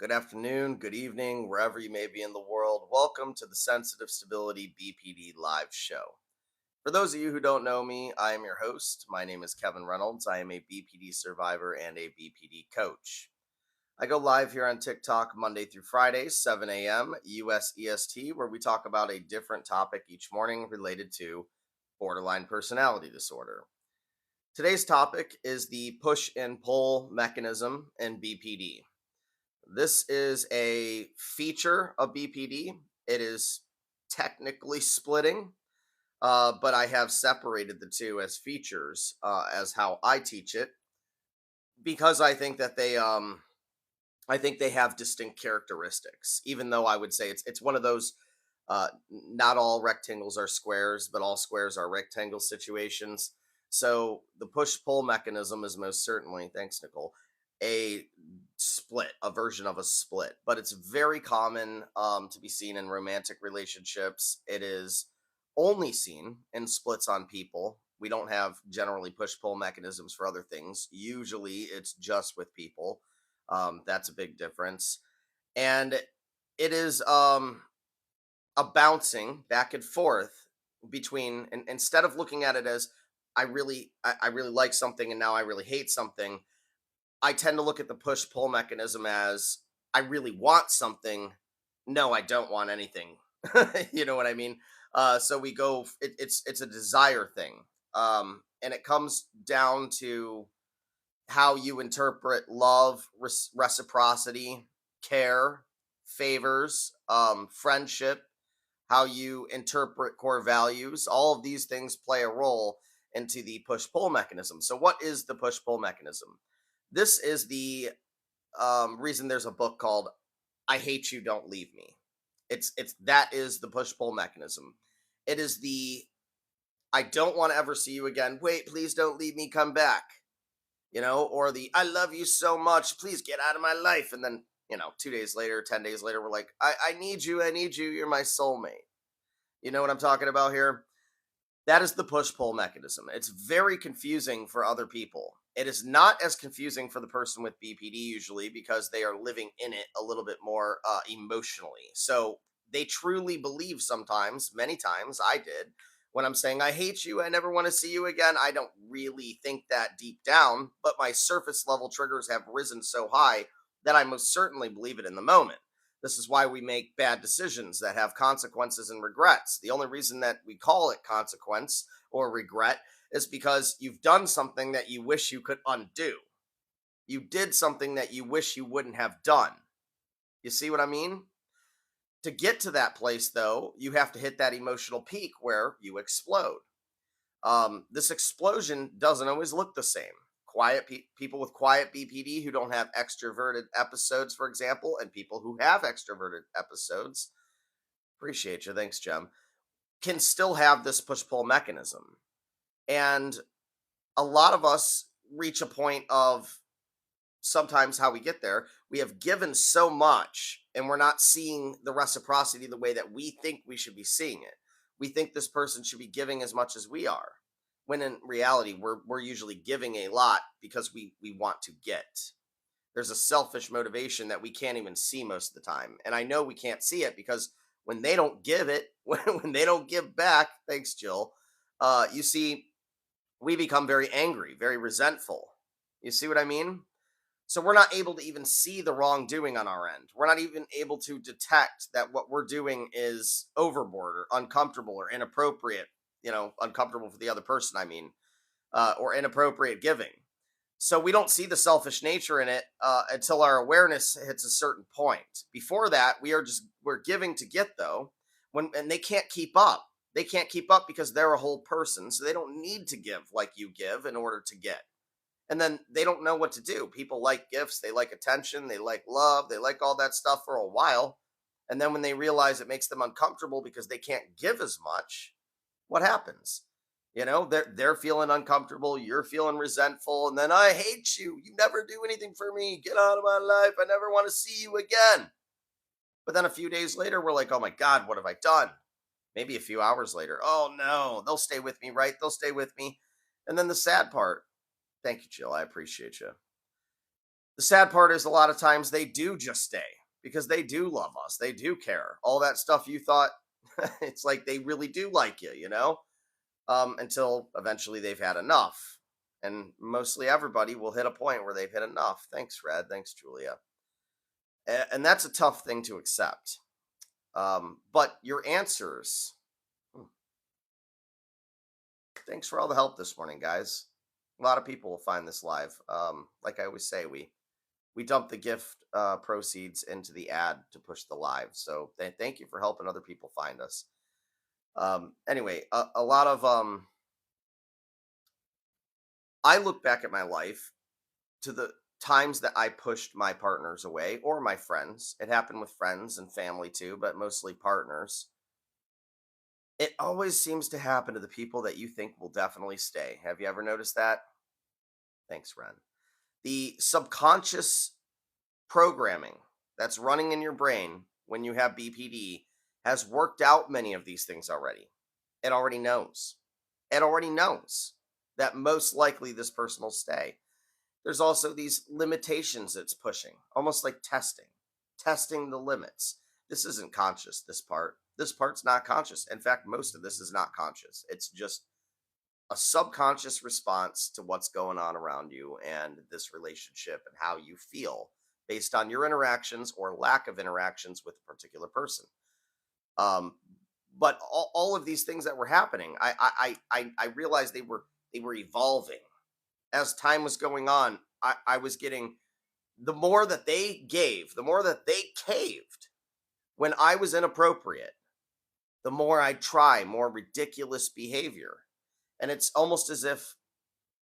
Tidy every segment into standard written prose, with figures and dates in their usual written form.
Good afternoon, good evening, wherever you may be in the world. Welcome to the Sensitive Stability BPD live show. For those of you who don't know me, I am your host. My name is Kevin Reynolds. I am a BPD survivor and a BPD coach. I go live here on TikTok Monday through Friday, 7 a.m. US EST, where we talk about a different topic each morning related to borderline personality disorder. Today's topic is the push and pull mechanism in BPD. This is a feature of BPD. It is technically splitting, but I have separated the two as features, as how I teach it, because I think they have distinct characteristics. Even though I would say it's one of those, not all rectangles are squares, but all squares are rectangle situations. So the push pull mechanism is most certainly, thanks Nicole, a split, a version of a split, but it's very common to be seen in romantic relationships. It is only seen in splits on people. We don't have generally push pull mechanisms for other things. Usually it's just with people. That's a big difference. And it is a bouncing back and forth between, and instead of looking at it as I really like something and now I really hate something, I tend to look at the push pull mechanism as I really want something. No, I don't want anything. You know what I mean? So we go. It's a desire thing, and it comes down to how you interpret love, reciprocity, care, favors, friendship, how you interpret core values. All of these things play a role into the push pull mechanism. So, what is the push pull mechanism? This is the reason there's a book called "I Hate You, Don't Leave Me." It's that is the push pull mechanism. It is the I don't want to ever see you again. Wait, please don't leave me. Come back. Or the I love you so much. Please get out of my life. And then 2 days later, 10 days later, we're like, I need you. I need you. You're my soulmate. You know what I'm talking about here? That is the push pull mechanism. It's very confusing for other people. It is not as confusing for the person with BPD usually because they are living in it a little bit more emotionally. So they truly believe sometimes, many times I did, when I'm saying, I hate you, I never want to see you again. I don't really think that deep down, but my surface level triggers have risen so high that I most certainly believe it in the moment. This is why we make bad decisions that have consequences and regrets. The only reason that we call it consequence or regret is because you've done something that you wish you could undo. You did something that you wish you wouldn't have done. You see what I mean? To get to that place, though, you have to hit that emotional peak where you explode. This explosion doesn't always look the same. People with quiet BPD who don't have extroverted episodes, for example, and people who have extroverted episodes, appreciate you, thanks, Jem, can still have this push pull mechanism. And a lot of us reach a point of sometimes how we get there. We have given so much and we're not seeing the reciprocity the way that we think we should be seeing it. We think this person should be giving as much as we are, when in reality we're usually giving a lot because we want to get. There's a selfish motivation that we can't even see most of the time, and I know we can't see it because when they don't give it, when they don't give back, thanks Jill, you see, we become very angry, very resentful. You see what I mean? So we're not able to even see the wrongdoing on our end. We're not even able to detect that what we're doing is overboard or uncomfortable or inappropriate, uncomfortable for the other person, I mean, or inappropriate giving. So we don't see the selfish nature in it until our awareness hits a certain point. Before that, we're giving to get, though, and they can't keep up. They can't keep up because they're a whole person, so they don't need to give like you give in order to get. And then they don't know what to do. People like gifts, they like attention, they like love, they like all that stuff for a while. And then when they realize it makes them uncomfortable because they can't give as much, what happens? They're feeling uncomfortable, you're feeling resentful, and then I hate you. You never do anything for me. Get out of my life. I never want to see you again. But then a few days later, we're like, oh my God, what have I done? Maybe a few hours later, oh no, they'll stay with me, right? They'll stay with me. And then the sad part, thank you, Jill. I appreciate you. The sad part is a lot of times they do just stay because they do love us. They do care. All that stuff you thought, it's like they really do like you, until eventually they've had enough. And mostly everybody will hit a point where they've hit enough. Thanks, Red. Thanks, Julia. And that's a tough thing to accept. But your answers, hmm, thanks for all the help this morning, guys. A lot of people will find this live. Like I always say, we dump the gift proceeds into the ad to push the live. So thank you for helping other people find us. Anyway, a lot of I look back at my life to the times that I pushed my partners away or my friends. It happened with friends and family too, but mostly partners. It always seems to happen to the people that you think will definitely stay. Have you ever noticed that? Thanks, Ren. The subconscious programming that's running in your brain when you have BPD has worked out many of these things already. It already knows. It already knows that most likely this person will stay. There's also these limitations it's pushing, almost like testing the limits. This isn't conscious, this part. This part's not conscious. In fact, most of this is not conscious. It's just a subconscious response to what's going on around you and this relationship and how you feel based on your interactions or lack of interactions with a particular person. But all of these things that were happening, I realized they were evolving as time was going on. I was getting, the more that they gave, the more that they caved when I was inappropriate, the more I try more ridiculous behavior. And it's almost as if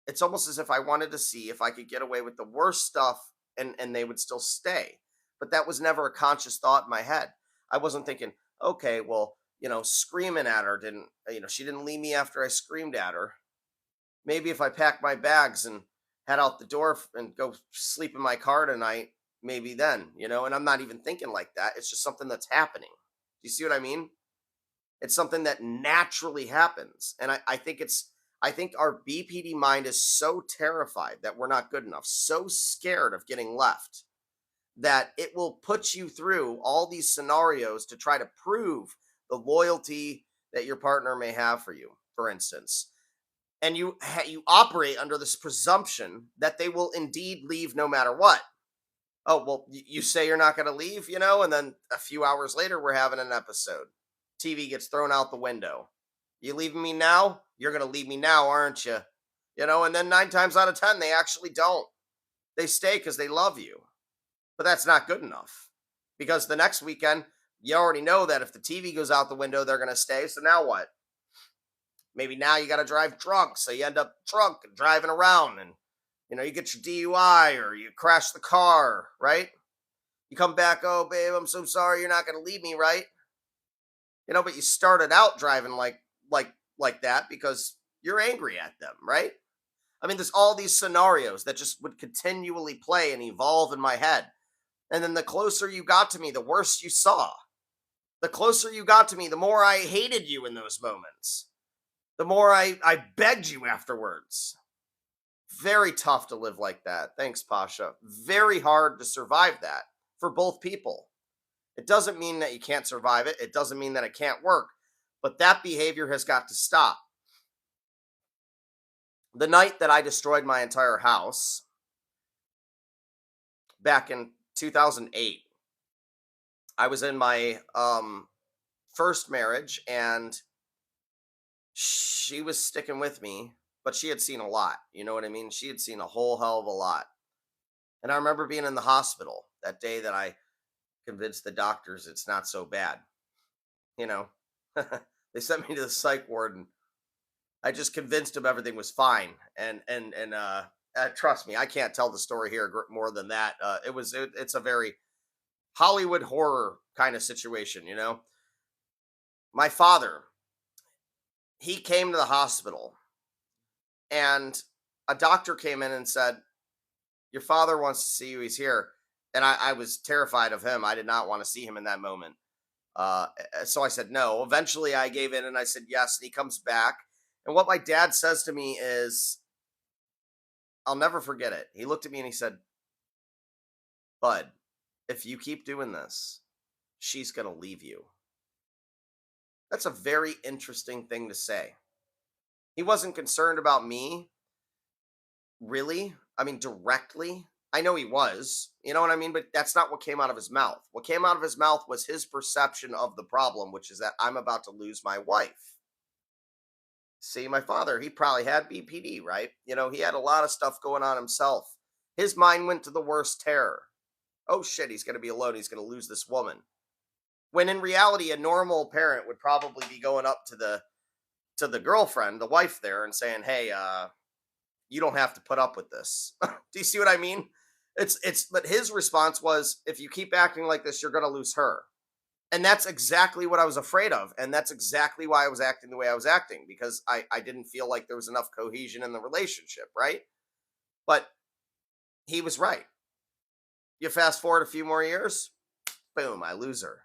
I wanted to see if I could get away with the worst stuff and they would still stay. But that was never a conscious thought in my head. I wasn't thinking, okay, well, screaming at her didn't, she didn't leave me after I screamed at her. Maybe if I pack my bags and head out the door and go sleep in my car tonight, maybe then, and I'm not even thinking like that. It's just something that's happening. Do you see what I mean? It's something that naturally happens. And I think our BPD mind is so terrified that we're not good enough, so scared of getting left, that it will put you through all these scenarios to try to prove the loyalty that your partner may have for you, for instance. And you operate under this presumption that they will indeed leave no matter what. Oh, well, you say you're not going to leave, and then a few hours later, we're having an episode. TV gets thrown out the window. You leaving me now? You're going to leave me now, aren't you? And then 9 times out of 10, they actually don't. They stay because they love you. But that's not good enough. Because the next weekend, you already know that if the TV goes out the window, they're going to stay. So now what? Maybe now you got to drive drunk. So you end up drunk and driving around and, you get your DUI or you crash the car, right? You come back, oh, babe, I'm so sorry. You're not going to leave me, right? But you started out driving like that because you're angry at them, right? I mean, there's all these scenarios that just would continually play and evolve in my head. And then the closer you got to me, the worse you saw. The closer you got to me, the more I hated you in those moments. The more I begged you afterwards. Very tough to live like that. Thanks, Pasha. Very hard to survive that for both people. It doesn't mean that you can't survive it. It doesn't mean that it can't work. But that behavior has got to stop. The night that I destroyed my entire house, back in 2008, I was in my first marriage, and she was sticking with me, but she had seen a lot. You know what I mean? She had seen a whole hell of a lot. And I remember being in the hospital that day that I convinced the doctors it's not so bad. They sent me to the psych ward, and I just convinced them everything was fine. And trust me, I can't tell the story here more than that. It's a very Hollywood horror kind of situation. My father, he came to the hospital, and a doctor came in and said, your father wants to see you. He's here. And I was terrified of him. I did not want to see him in that moment. So I said no. Eventually I gave in and I said yes. And he comes back. And what my dad says to me is, I'll never forget it. He looked at me and he said, bud, if you keep doing this, she's going to leave you. That's a very interesting thing to say. He wasn't concerned about me, really. I mean, directly. I know he was, you know what I mean? But that's not what came out of his mouth. What came out of his mouth was his perception of the problem, which is that I'm about to lose my wife. See, my father, he probably had BPD, right? You know, he had a lot of stuff going on himself. His mind went to the worst terror. Oh shit, he's going to be alone. He's going to lose this woman. When in reality, a normal parent would probably be going up to the girlfriend, the wife there, and saying, "Hey, you don't have to put up with this." Do you see what I mean? But his response was, "If you keep acting like this, you're going to lose her." And that's exactly what I was afraid of. And that's exactly why I was acting the way I was acting, because I didn't feel like there was enough cohesion in the relationship, right? But he was right. You fast forward a few more years, boom, I lose her.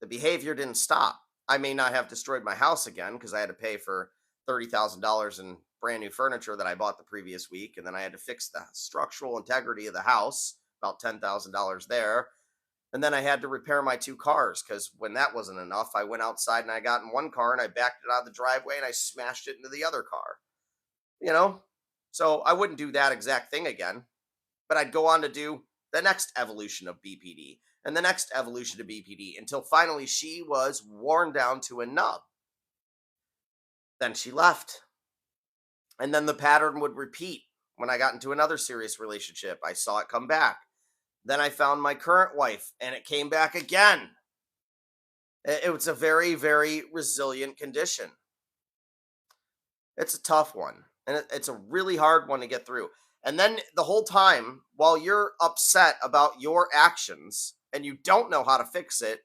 The behavior didn't stop. I may not have destroyed my house again because I had to pay for $30,000 in brand new furniture that I bought the previous week. And then I had to fix the structural integrity of the house, about $10,000 there. And then I had to repair my two cars because when that wasn't enough, I went outside and I got in one car and I backed it out of the driveway and I smashed it into the other car. You know? So I wouldn't do that exact thing again, but I'd go on to do the next evolution of BPD and the next evolution of BPD until finally she was worn down to a nub. Then she left. And then the pattern would repeat. When I got into another serious relationship, I saw it come back. Then I found my current wife and it came back again. It was a very, very resilient condition. It's a tough one. And it's a really hard one to get through. And then the whole time, while you're upset about your actions and you don't know how to fix it,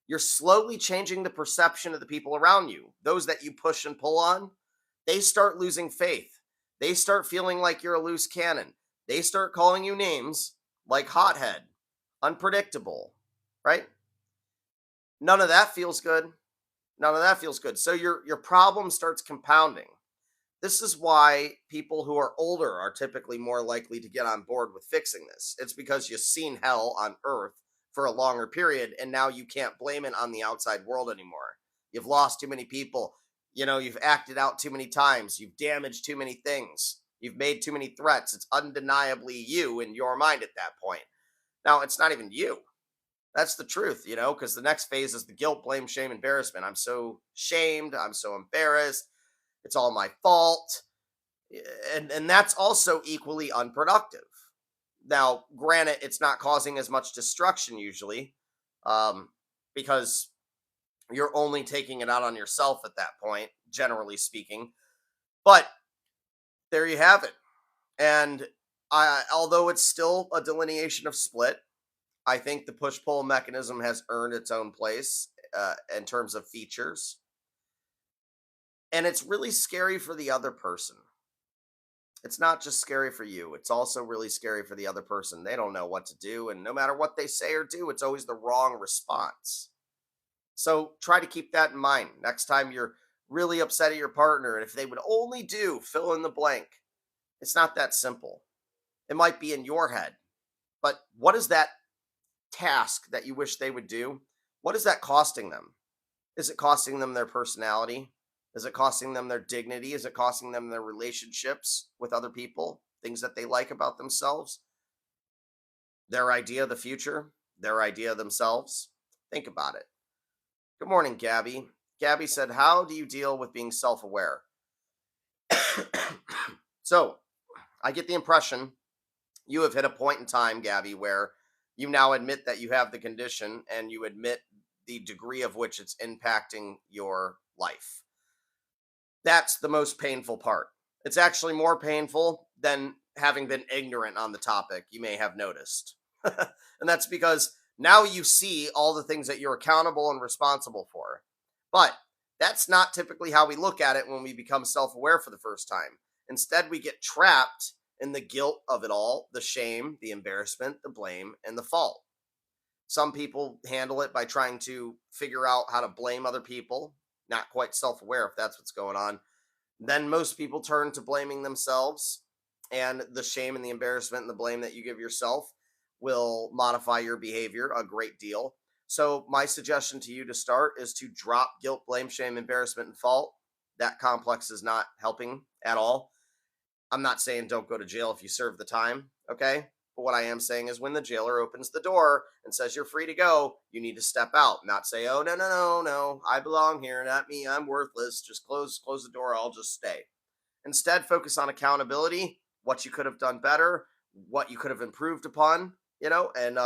you're slowly changing the perception of the people around you. Those that you push and pull on, they start losing faith. They start feeling like you're a loose cannon. They start calling you names like hothead, unpredictable, right? None of that feels good. None of that feels good. So your problem starts compounding. This is why people who are older are typically more likely to get on board with fixing this. It's because you've seen hell on earth for a longer period, and now you can't blame it on the outside world anymore. You've lost too many people. You know, you've acted out too many times. You've damaged too many things. You've made too many threats. It's undeniably you in your mind at that point. Now, it's not even you. That's the truth, you know, because the next phase is the guilt, blame, shame, embarrassment. I'm so shamed. I'm so embarrassed. It's all my fault. And that's also equally unproductive. Now, granted, it's not causing as much destruction usually, because you're only taking it out on yourself at that point, generally speaking. But there you have it. And although it's still a delineation of split, I think the push-pull mechanism has earned its own place in terms of features. And it's really scary for the other person. It's not just scary for you. It's also really scary for the other person. They don't know what to do. And no matter what they say or do, it's always the wrong response. So try to keep that in mind. Next time you're really upset at your partner, and if they would only do fill in the blank, it's not that simple. It might be in your head. But what is that task that you wish they would do? What is that costing them? Is it costing them their personality? Is it costing them their dignity? Is it costing them their relationships with other people? Things that they like about themselves? Their idea of the future? Their idea of themselves? Think about it. Good morning, Gabby. Gabby said, how do you deal with being self-aware? So, I get the impression you have hit a point in time, Gabby, where you now admit that you have the condition and you admit the degree of which it's impacting your life. That's the most painful part. It's actually more painful than having been ignorant on the topic, you may have noticed. And that's because now you see all the things that you're accountable and responsible for. But that's not typically how we look at it when we become self-aware for the first time. Instead, we get trapped in the guilt of it all, the shame, the embarrassment, the blame, and the fault. Some people handle it by trying to figure out how to blame other people, not quite self-aware if that's what's going on. Then most people turn to blaming themselves, and the shame and the embarrassment and the blame that you give yourself will modify your behavior a great deal. So, my suggestion to you to start is to drop guilt, blame, shame, embarrassment, and fault. That complex is not helping at all. I'm not saying don't go to jail if you serve the time, okay? But what I am saying is when the jailer opens the door and says you're free to go, you need to step out, not say, "Oh, no, no, no, no, I belong here, not me. I'm worthless. Just close the door. I'll just stay." Instead, focus on accountability, what you could have done better, what you could have improved upon, and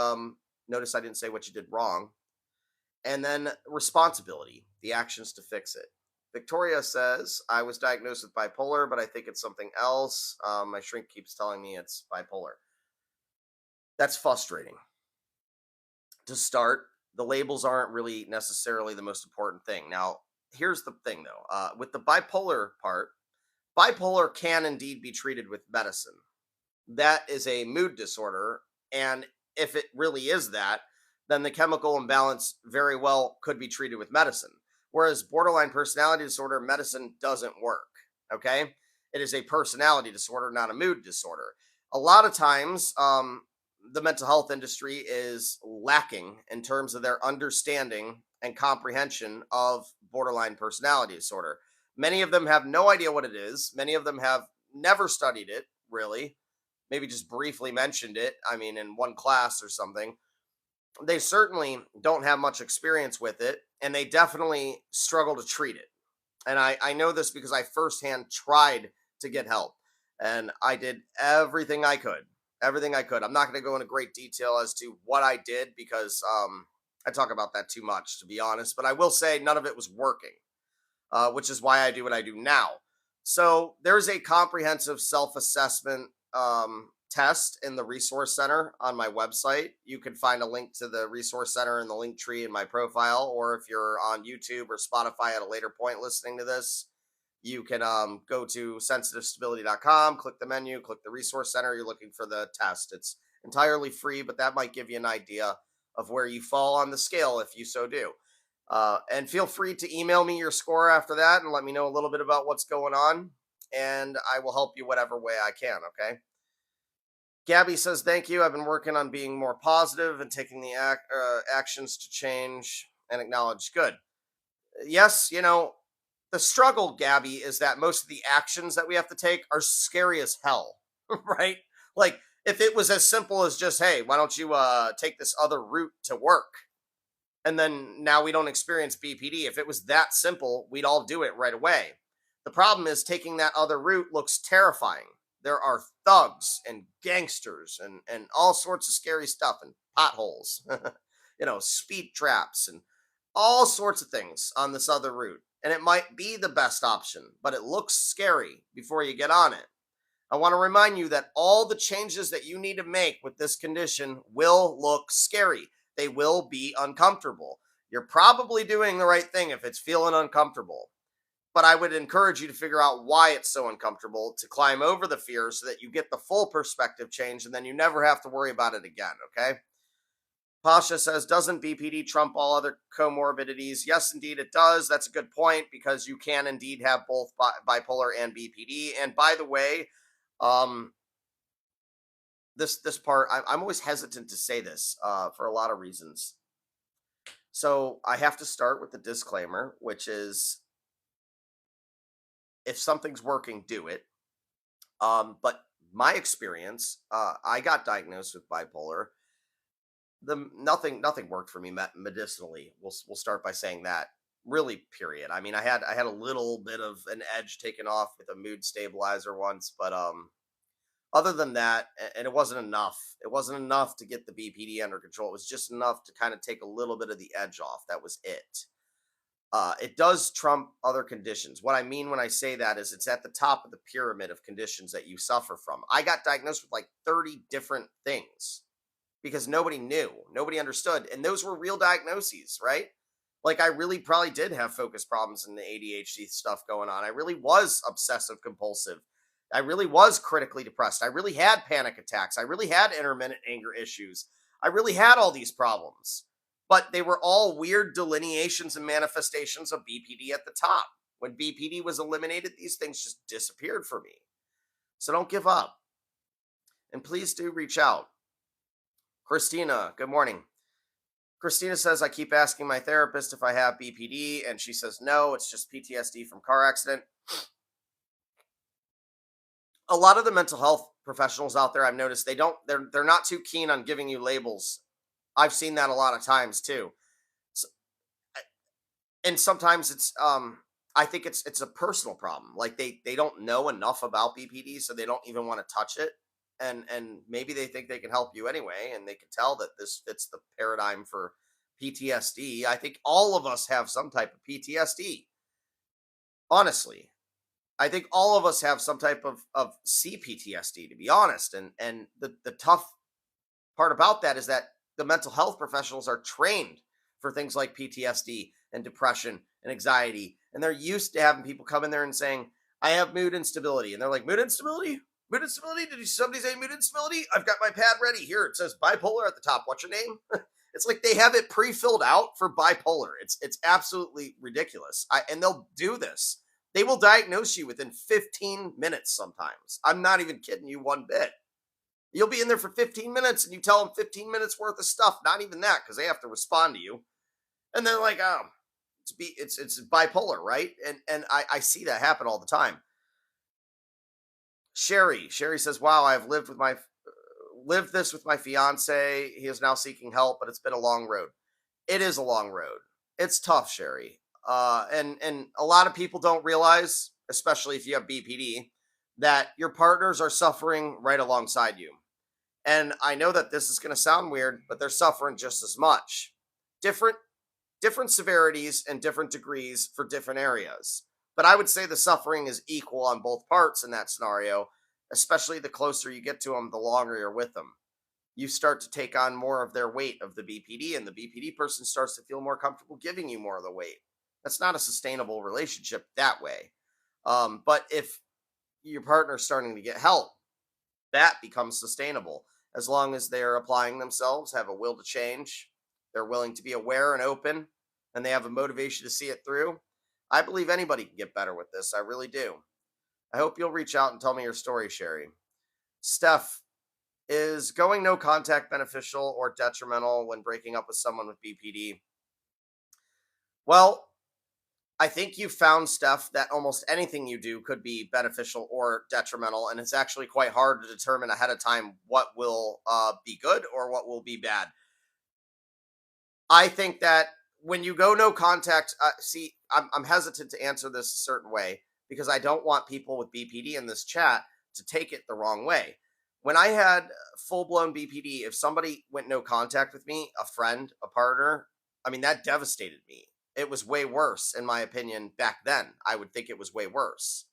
notice I didn't say what you did wrong. And then responsibility, the actions to fix it. Victoria says, I was diagnosed with bipolar, but I think it's something else. My shrink keeps telling me it's bipolar. That's frustrating. To start, the labels aren't really necessarily the most important thing. Now, here's the thing though, with the bipolar part, bipolar can indeed be treated with medicine. That is a mood disorder. And if it really is that, then the chemical imbalance very well could be treated with medicine. Whereas borderline personality disorder, medicine doesn't work. Okay. It is a personality disorder, not a mood disorder. A lot of times, the mental health industry is lacking in terms of their understanding and comprehension of borderline personality disorder. Many of them have no idea what it is. Many of them have never studied it, really, maybe just briefly mentioned it. I mean, in one class or something. They certainly don't have much experience with it, and they definitely struggle to treat it. And I know this because I firsthand tried to get help, and I did everything I could. Everything I could. I'm not going to go into great detail as to what I did because I talk about that too much, to be honest. But I will say none of it was working, which is why I do what I do now. So there's a comprehensive self-assessment test in the resource center on my website. You can find a link to the resource center in the link tree in my profile, or if you're on YouTube or Spotify at a later point listening to this, you can go to sensitivestability.com, click the menu, click the resource center. You're looking for the test. It's entirely free, but that might give you an idea of where you fall on the scale if you so do. And feel free to email me your score after that and let me know a little bit about what's going on. And I will help you whatever way I can, okay? Gabby says, thank you. I've been working on being more positive and taking the actions to change and acknowledge. Good. Yes, the struggle, Gabby, is that most of the actions that we have to take are scary as hell, right? Like, if it was as simple as just, hey, why don't you take this other route to work? And then now we don't experience BPD. If it was that simple, we'd all do it right away. The problem is taking that other route looks terrifying. There are thugs and gangsters and all sorts of scary stuff and potholes, speed traps and all sorts of things on this other route. And it might be the best option, but it looks scary before you get on it. I want to remind you that all the changes that you need to make with this condition will look scary. They will be uncomfortable. You're probably doing the right thing if it's feeling uncomfortable. But I would encourage you to figure out why it's so uncomfortable, to climb over the fear so that you get the full perspective change and then you never have to worry about it again, okay? Pasha says, doesn't BPD trump all other comorbidities? Yes, indeed it does. That's a good point because you can indeed have both bipolar and BPD. And by the way, this part, I'm always hesitant to say this for a lot of reasons. So I have to start with the disclaimer, which is if something's working, do it. But my experience, I got diagnosed with bipolar. Nothing worked for me medicinally. We'll start by saying that. Really, period. I mean, I had a little bit of an edge taken off with a mood stabilizer once, but other than that, and it wasn't enough. It wasn't enough to get the BPD under control. It was just enough to kind of take a little bit of the edge off. That was it. It does trump other conditions. What I mean when I say that is it's at the top of the pyramid of conditions that you suffer from. I got diagnosed with like 30 different things because nobody knew, nobody understood. And those were real diagnoses, right? Like I really probably did have focus problems and the ADHD stuff going on. I really was obsessive compulsive. I really was critically depressed. I really had panic attacks. I really had intermittent anger issues. I really had all these problems. But they were all weird delineations and manifestations of BPD at the top. When BPD was eliminated, these things just disappeared for me. So don't give up. And please do reach out. Christina, good morning. Christina says, I keep asking my therapist if I have BPD, and she says no, it's just PTSD from car accident. A lot of the mental health professionals out there, I've noticed they're not too keen on giving you labels. I've seen that a lot of times too. So, and sometimes I think it's a personal problem. Like they don't know enough about BPD, so they don't even want to touch it. And maybe they think they can help you anyway, and they can tell that this fits the paradigm for PTSD. I think all of us have some type of PTSD. Honestly, I think all of us have some type of CPTSD, to be honest. And the tough part about that is that the mental health professionals are trained for things like PTSD and depression and anxiety. And they're used to having people come in there and saying, I have mood instability. And they're like, mood instability? Mood instability? Did somebody say mood instability? I've got my pad ready. Here, it says bipolar at the top. What's your name? It's like they have it pre-filled out for bipolar. It's absolutely ridiculous. And they'll do this. They will diagnose you within 15 minutes sometimes. I'm not even kidding you one bit. You'll be in there for 15 minutes and you tell them 15 minutes worth of stuff. Not even that, because they have to respond to you. And they're like, oh, it's bipolar, right? And I see that happen all the time. Sherry says, wow, I've lived this with my fiance. He is now seeking help, but it's been a long road. It is a long road. It's tough, Sherry. And a lot of people don't realize, especially if you have BPD, that your partners are suffering right alongside you. And I know that this is going to sound weird, but they're suffering just as much. Different severities and different degrees for different areas. But I would say the suffering is equal on both parts in that scenario, especially the closer you get to them, the longer you're with them. You start to take on more of their weight of the BPD, and the BPD person starts to feel more comfortable giving you more of the weight. That's not a sustainable relationship that way. But if your partner's starting to get help, that becomes sustainable as long as they're applying themselves, have a will to change, they're willing to be aware and open, and they have a motivation to see it through. I believe anybody can get better with this. I really do. I hope you'll reach out and tell me your story, Sherry. Steph, is going no contact beneficial or detrimental when breaking up with someone with BPD? Well, I think you found, Steph, that almost anything you do could be beneficial or detrimental, and it's actually quite hard to determine ahead of time what will be good or what will be bad. I think that when you go no contact, see, I'm hesitant to answer this a certain way because I don't want people with BPD in this chat to take it the wrong way. When I had full blown BPD, if somebody went no contact with me, a friend, a partner, I mean, that devastated me. It was way worse, in my opinion, back then. I would think it was way worse.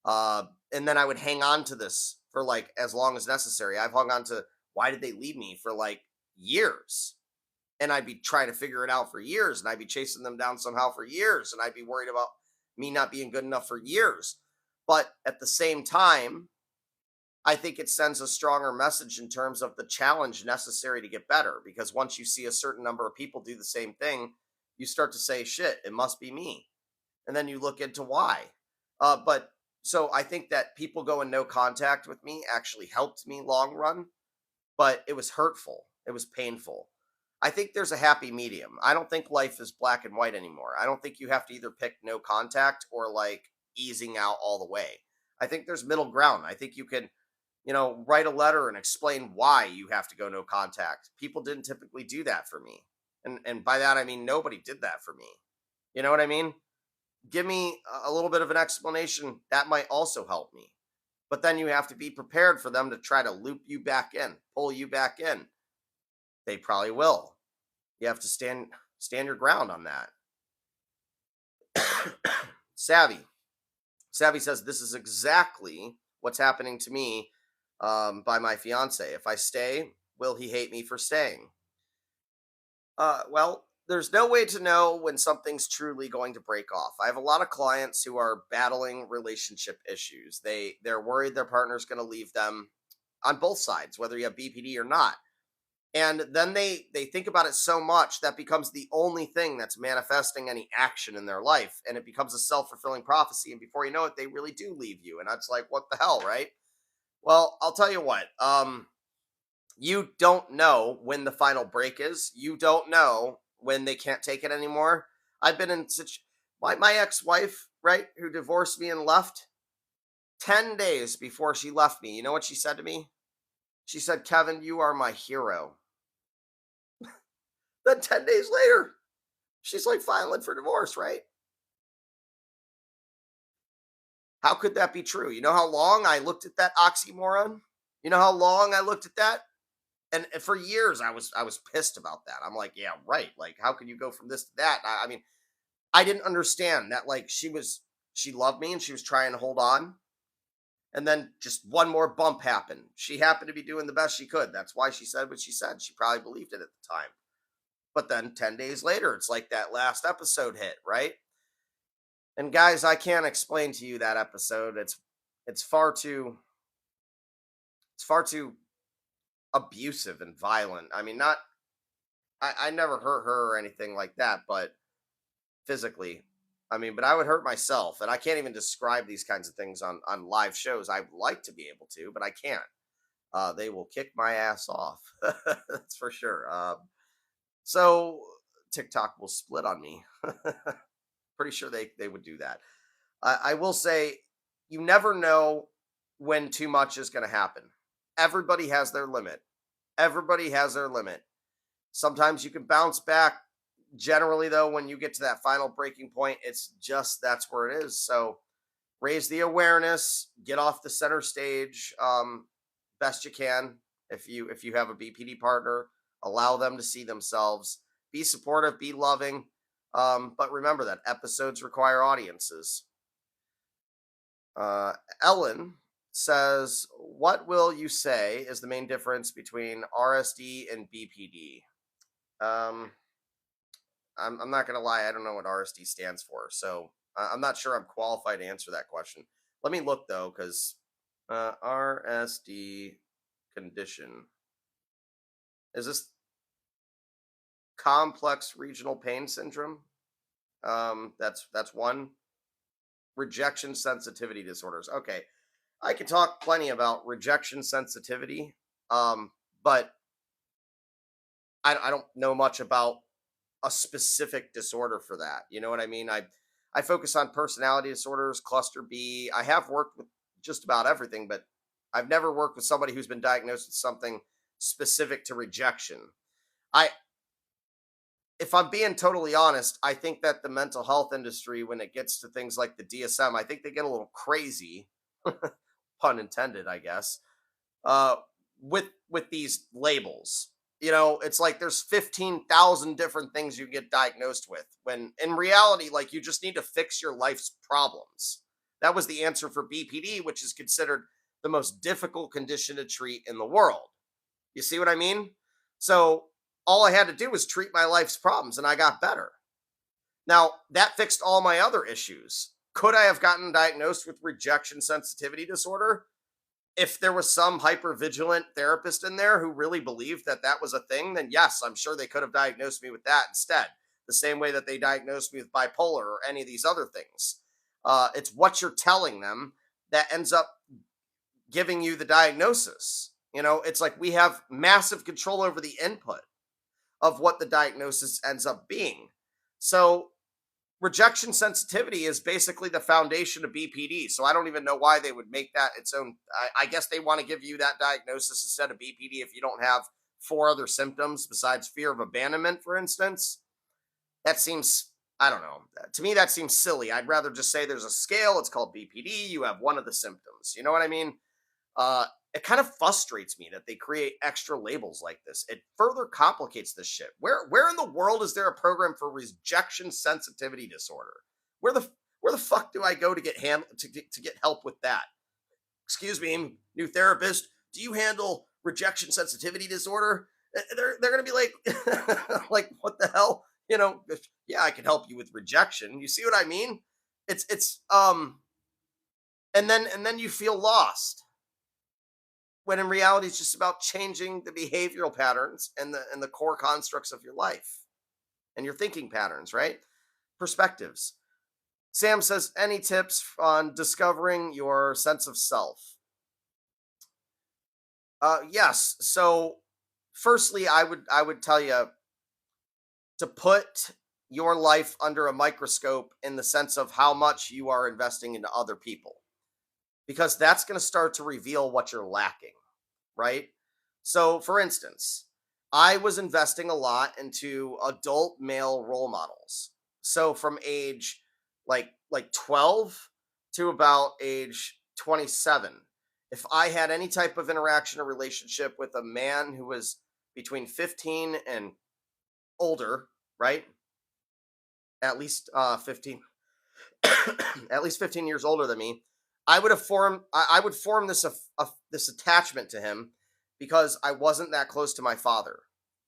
And then I would hang on to this for like as long as necessary. I've hung on to why did they leave me for like years. And I'd be trying to figure it out for years. And I'd be chasing them down somehow for years. And I'd be worried about me not being good enough for years. But at the same time, I think it sends a stronger message in terms of the challenge necessary to get better. Because once you see a certain number of people do the same thing, you start to say, shit, it must be me. And then you look into why. But so I think that people going no contact with me actually helped me long run, but it was hurtful. It was painful. I think there's a happy medium. I don't think life is black and white anymore. I don't think you have to either pick no contact or like easing out all the way. I think there's middle ground. I think you can, write a letter and explain why you have to go no contact. People didn't typically do that for me. And by that, I mean, nobody did that for me. You know what I mean? Give me a little bit of an explanation. That might also help me. But then you have to be prepared for them to try to loop you back in, pull you back in. They probably will. You have to stand your ground on that. Savvy says, this is exactly what's happening to me by my fiance. If I stay, will he hate me for staying? Well, there's no way to know when something's truly going to break off. I have a lot of clients who are battling relationship issues. They're worried their partner's going to leave them on both sides, whether you have BPD or not. And then they think about it so much that becomes the only thing that's manifesting any action in their life. And it becomes a self-fulfilling prophecy. And before you know it, they really do leave you. And that's like, what the hell, right? Well, I'll tell you what. You don't know when the final break is. You don't know when they can't take it anymore. I've been in such my ex-wife, right, who divorced me and left 10 days before she left me. You know what she said to me? She said, "Kevin, you are my hero." Then 10 days later, she's like filing for divorce, right? How could that be true? You know how long I looked at that oxymoron? You know how long I looked at that? And for years I was pissed about that. I'm like, yeah, right. Like, how can you go from this to that? I mean, I didn't understand that. Like, she loved me and she was trying to hold on, and then just one more bump happened. She happened to be doing the best she could. That's why she said what she said. She probably believed it at the time. But then 10 days later, it's like that last episode hit, right? And guys, I can't explain to you that episode. It's far too it's far too abusive and violent. I mean, not I never hurt her or anything like that, but physically. I mean, but I would hurt myself, and I can't even describe these kinds of things on live shows. I'd like to be able to, but I can't. They will kick my ass off. That's for sure. So TikTok will split on me. Pretty sure they would do that. I will say, you never know when too much is going to happen. Everybody has their limit. Everybody has their limit. Sometimes you can bounce back. Generally, though, when you get to that final breaking point, it's just that's where it is. So raise the awareness, get off the center stage, best you can. If you have a BPD partner, allow them to see themselves. Be supportive, be loving. But remember that episodes require audiences. Ellen says, "What will you say is the main difference between RSD and BPD?" Um, I'm not gonna lie, I don't know what RSD stands for, so I'm not sure I'm qualified to answer that question. Let me look though, because RSD condition, is this complex regional pain syndrome? That's one. Rejection sensitivity disorders. Okay, I could talk plenty about rejection sensitivity, but I don't know much about a specific disorder for that. You know what I mean? I focus on personality disorders, cluster B. I have worked with just about everything, but I've never worked with somebody who's been diagnosed with something specific to rejection. I If I'm being totally honest, I think that the mental health industry, when it gets to things like the DSM, I think they get a little crazy, pun intended, I guess, uh, with these labels. You know, it's like there's 15,000 different things you get diagnosed with, when in reality, like, you just need to fix your life's problems. That was the answer for BPD, which is considered the most difficult condition to treat in the world. You see what I mean? So all I had to do was treat my life's problems and I got better. Now, that fixed all my other issues. Could I have gotten diagnosed with rejection sensitivity disorder if there was some hyper vigilant therapist in there who really believed that that was a thing? Then yes, I'm sure they could have diagnosed me with that instead, the same way that they diagnosed me with bipolar or any of these other things. It's what you're telling them that ends up giving you the diagnosis. You know, it's like we have massive control over the input of what the diagnosis ends up being. So rejection sensitivity is basically the foundation of BPD. So I don't even know why they would make that its own. I guess they want to give you that diagnosis instead of BPD if you don't have four other symptoms besides fear of abandonment, for instance. That seems, I don't know. To me, that seems silly. I'd rather just say there's a scale. It's called BPD. You have one of the symptoms. You know what I mean? Uh, it kind of frustrates me that they create extra labels like this. It further complicates this shit. Where in the world is there a program for rejection sensitivity disorder? Where the fuck do I go to get help with that? Excuse me, new therapist. Do you handle rejection sensitivity disorder? They're gonna be like, like, what the hell? You know, yeah, I can help you with rejection. You see what I mean? It's and then you feel lost, when in reality it's just about changing the behavioral patterns and the core constructs of your life and your thinking patterns, right? Perspectives. Sam says, any tips on discovering your sense of self? Yes. So firstly, I would tell you to put your life under a microscope in the sense of how much you are investing into other people, because that's going to start to reveal what you're lacking, right? So, for instance, I was investing a lot into adult male role models. So, from age like 12 to about age 27, if I had any type of interaction or relationship with a man who was between 15 and older, right? At least 15 at least 15 years older than me, I would form this attachment to him because I wasn't that close to my father.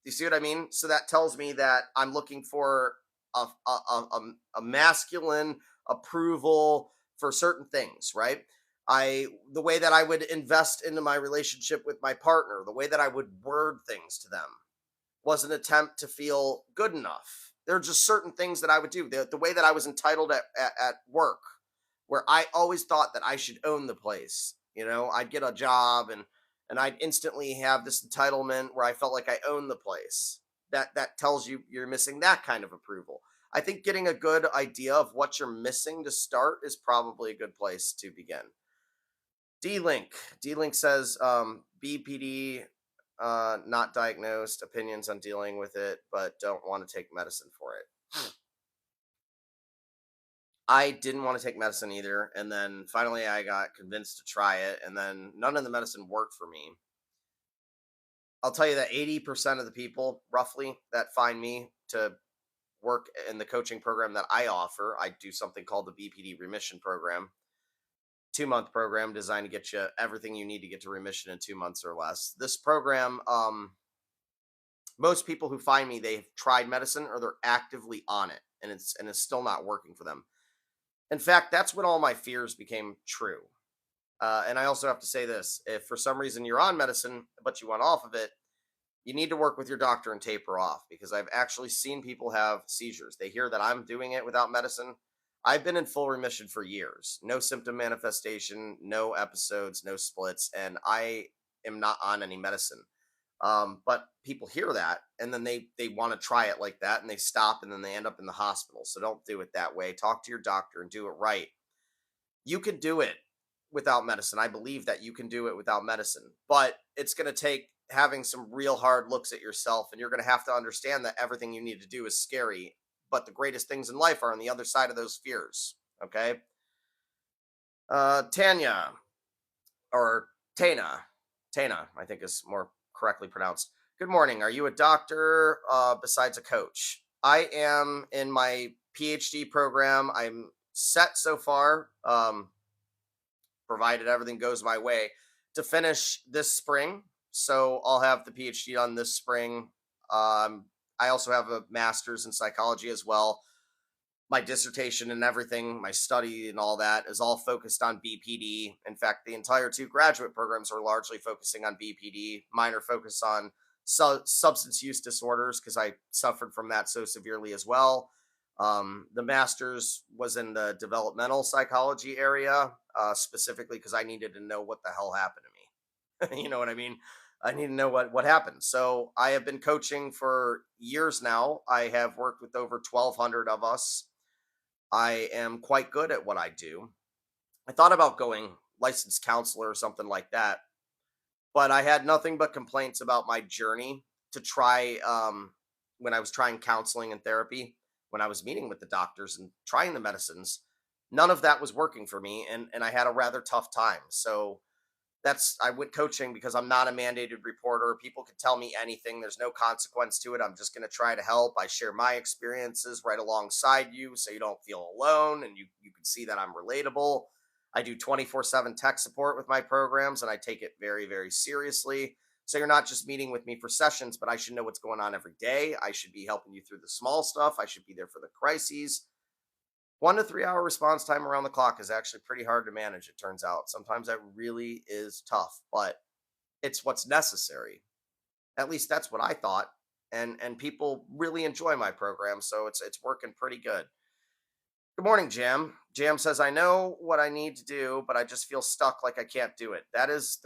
Do you see what I mean? So that tells me that I'm looking for a masculine approval for certain things, right? The way that I would invest into my relationship with my partner, the way that I would word things to them was an attempt to feel good enough. There are just certain things that I would do. The way that I was entitled at work, where I always thought that I should own the place. You know, I'd get a job and I'd instantly have this entitlement where I felt like I owned the place. That tells you you're missing that kind of approval. I think getting a good idea of what you're missing to start is probably a good place to begin. D-Link. D-Link says BPD, not diagnosed, opinions on dealing with it, but don't want to take medicine for it. I didn't want to take medicine either. And then finally I got convinced to try it. And then none of the medicine worked for me. I'll tell you that 80% of the people, roughly, that find me to work in the coaching program that I offer, I do something called the BPD remission program. 2-month program designed to get you everything you need to get to remission in 2 months or less. This program, most people who find me, they've tried medicine or they're actively on it, and it's still not working for them. In fact, that's when all my fears became true. And I also have to say this: if for some reason you're on medicine but you want off of it, you need to work with your doctor and taper off, because I've actually seen people have seizures. They hear that I'm doing it without medicine. I've been in full remission for years. No symptom manifestation, no episodes, no splits, and I am not on any medicine. But people hear that and then they want to try it like that and they stop and then they end up in the hospital. So don't do it that way. Talk to your doctor and do it right. You can do it without medicine. I believe that you can do it without medicine, but it's going to take having some real hard looks at yourself, and you're going to have to understand that everything you need to do is scary, but the greatest things in life are on the other side of those fears. Okay. Tanya, or Tana, I think is more correctly pronounced. Good morning. Are you a doctor besides a coach? I am in my PhD program. I'm set so far, provided everything goes my way, to finish this spring. So I'll have the PhD on this spring. I also have a master's in psychology as well. My dissertation and everything, my study and all that is all focused on BPD. In fact, the entire 2 graduate programs are largely focusing on BPD. Mine are focused on substance use disorders because I suffered from that so severely as well. The master's was in the developmental psychology area, specifically because I needed to know what the hell happened to me. You know what I mean? I need to know what happened. So I have been coaching for years now. I have worked with over 1,200 of us. I am quite good at what I do. I thought about going licensed counselor or something like that, but I had nothing but complaints about my journey to try when I was trying counseling and therapy, when I was meeting with the doctors and trying the medicines. None of that was working for me, and I had a rather tough time. So I went coaching because I'm not a mandated reporter. People can tell me anything. There's no consequence to it. I'm just going to try to help. I share my experiences right alongside you so you don't feel alone and you can see that I'm relatable. I do 24/7 tech support with my programs, and I take it very, very seriously. So you're not just meeting with me for sessions, but I should know what's going on every day. I should be helping you through the small stuff. I should be there for the crises. 1 to 3 hour response time around the clock is actually pretty hard to manage, it turns out. Sometimes that really is tough, but it's what's necessary. At least that's what I thought. And people really enjoy my program, so it's working pretty good. Good morning, Jam. Jam says, I know what I need to do, but I just feel stuck like I can't do it. That is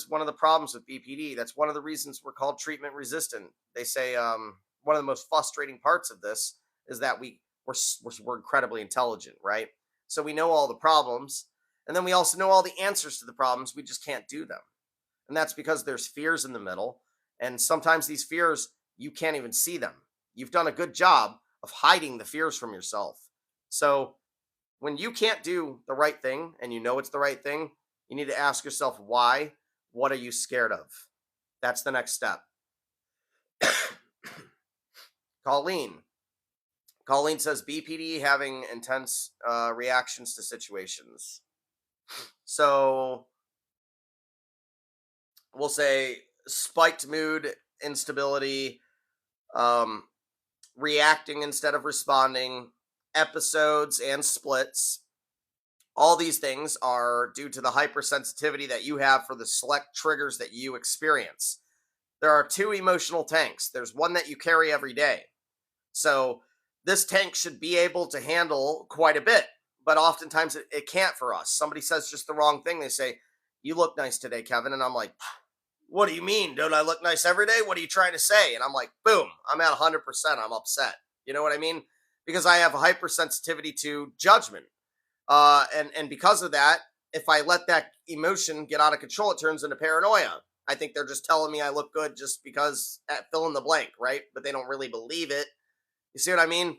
one of the problems with BPD. That's one of the reasons we're called treatment resistant. They say one of the most frustrating parts of this is that we're incredibly intelligent, right? So we know all the problems, and then we also know all the answers to the problems. We just can't do them. And that's because there's fears in the middle. And sometimes these fears, you can't even see them. You've done a good job of hiding the fears from yourself. So when you can't do the right thing and you know it's the right thing, you need to ask yourself why. What are you scared of? That's the next step. Colleen. Colleen says BPD having intense reactions to situations. So we'll say spiked mood, instability, um, reacting instead of responding, episodes and splits. All these things are due to the hypersensitivity that you have for the select triggers that you experience. There are two emotional tanks. There's one that you carry every day. So this tank should be able to handle quite a bit, but oftentimes it can't for us. Somebody says just the wrong thing. They say, you look nice today, Kevin. And I'm like, what do you mean? Don't I look nice every day? What are you trying to say? And I'm like, boom, I'm at 100%. I'm upset. You know what I mean? Because I have a hypersensitivity to judgment. And because of that, if I let that emotion get out of control, it turns into paranoia. I think they're just telling me I look good just because fill in the blank, right? But they don't really believe it. You see what I mean?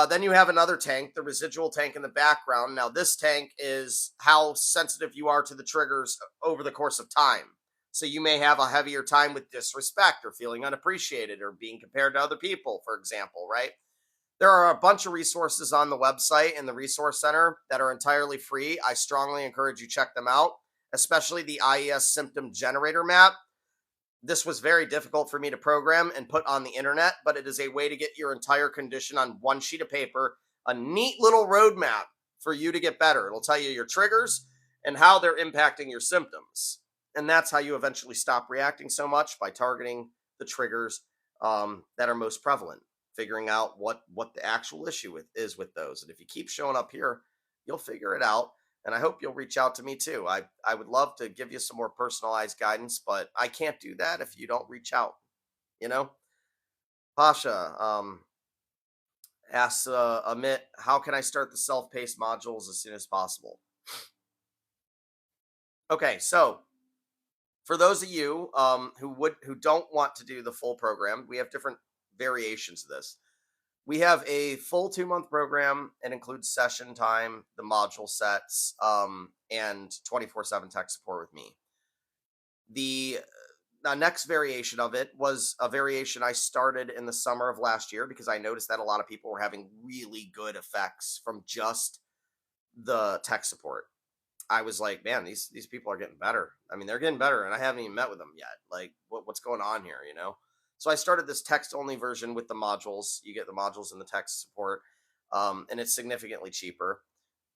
Then you have another tank, the residual tank in the background. Now, this tank is how sensitive you are to the triggers over the course of time. So you may have a heavier time with disrespect or feeling unappreciated or being compared to other people, for example, right? There are a bunch of resources on the website and the resource center that are entirely free. I strongly encourage you check them out, especially the IES symptom generator map. This was very difficult for me to program and put on the internet, but it is a way to get your entire condition on one sheet of paper, a neat little roadmap for you to get better. It'll tell you your triggers and how they're impacting your symptoms. And that's how you eventually stop reacting so much, by targeting the triggers that are most prevalent, figuring out what the actual issue is with those. And if you keep showing up here, you'll figure it out. And I hope you'll reach out to me too. I would love to give you some more personalized guidance, but I can't do that if you don't reach out. You know, Pasha asks Amit, how can I start the self-paced modules as soon as possible? Okay, so for those of you who don't want to do the full program, we have different variations of this. We have a full 2-month program. It includes session time, the module sets, and 24/7 tech support with me. The next variation of it was a variation I started in the summer of last year because I noticed that a lot of people were having really good effects from just the tech support. I was like, man, these people are getting better. I mean, they're getting better, and I haven't even met with them yet. Like, what's going on here, you know? So I started this text-only version with the modules. You get the modules and the text support, and it's significantly cheaper.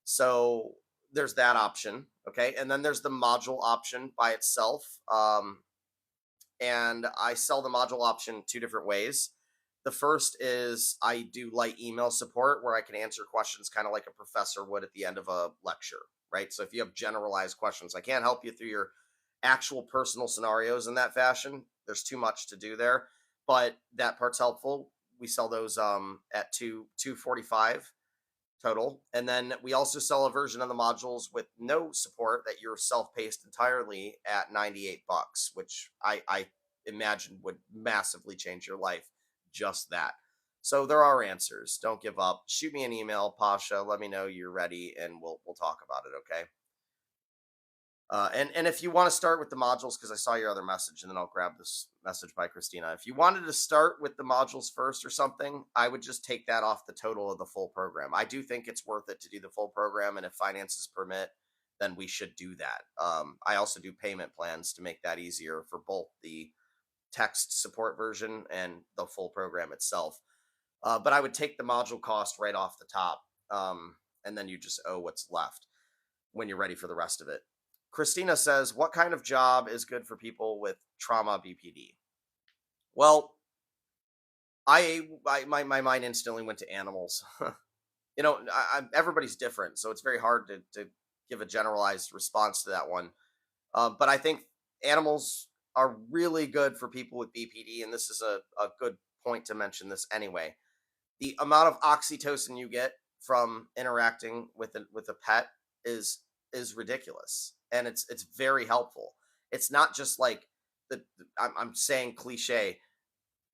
So there's that option, okay? And then there's the module option by itself, and I sell the module option 2 different ways. The first is I do light email support where I can answer questions kind of like a professor would at the end of a lecture, right? So if you have generalized questions, I can't help you through your actual personal scenarios in that fashion. There's too much to do there, but that part's helpful. We sell those at $245 total. And then we also sell a version of the modules with no support that you're self-paced entirely at $98, which I imagine would massively change your life. Just that. So there are answers. Don't give up. Shoot me an email, Pasha. Let me know you're ready, and we'll talk about it. Okay. And if you want to start with the modules, because I saw your other message, and then I'll grab this message by Christina. If you wanted to start with the modules first or something, I would just take that off the total of the full program. I do think it's worth it to do the full program, and if finances permit, then we should do that. I also do payment plans to make that easier for both the text support version and the full program itself. But I would take the module cost right off the top, and then you just owe what's left when you're ready for the rest of it. Christina says, what kind of job is good for people with trauma BPD? Well, my mind instantly went to animals. everybody's different, so it's very hard to give a generalized response to that one. But I think animals are really good for people with BPD, and this is a good point to mention this anyway. The amount of oxytocin you get from interacting with a pet is ridiculous, and it's very helpful. It's not just like I'm saying cliche,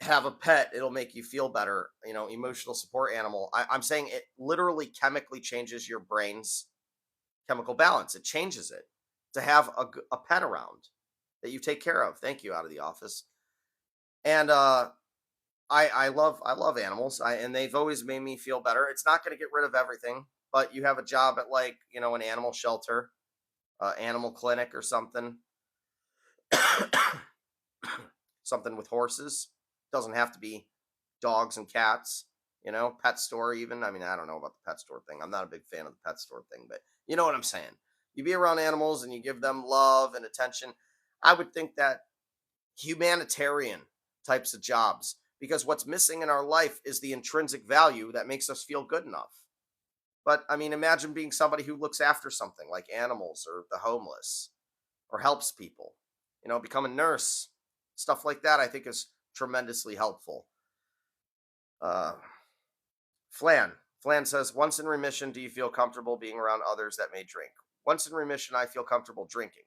have a pet, it'll make you feel better, emotional support animal. I'm saying it literally chemically changes your brain's chemical balance. It changes it to have a pet around that you take care of. Thank you, out of the office. And I love animals. And they've always made me feel better. It's not going to get rid of everything, but you have a job at, like, an animal shelter, animal clinic or something. Something with horses. Doesn't have to be dogs and cats, pet store even. I mean, I don't know about the pet store thing. I'm not a big fan of the pet store thing, but you know what I'm saying. You be around animals and you give them love and attention. I would think that humanitarian types of jobs, because what's missing in our life is the intrinsic value that makes us feel good enough. But I mean, imagine being somebody who looks after something like animals or the homeless or helps people, become a nurse, stuff like that. I think is tremendously helpful. Uh, Flan. Flan says, once in remission, do you feel comfortable being around others that may drink? Once in remission, I feel comfortable drinking.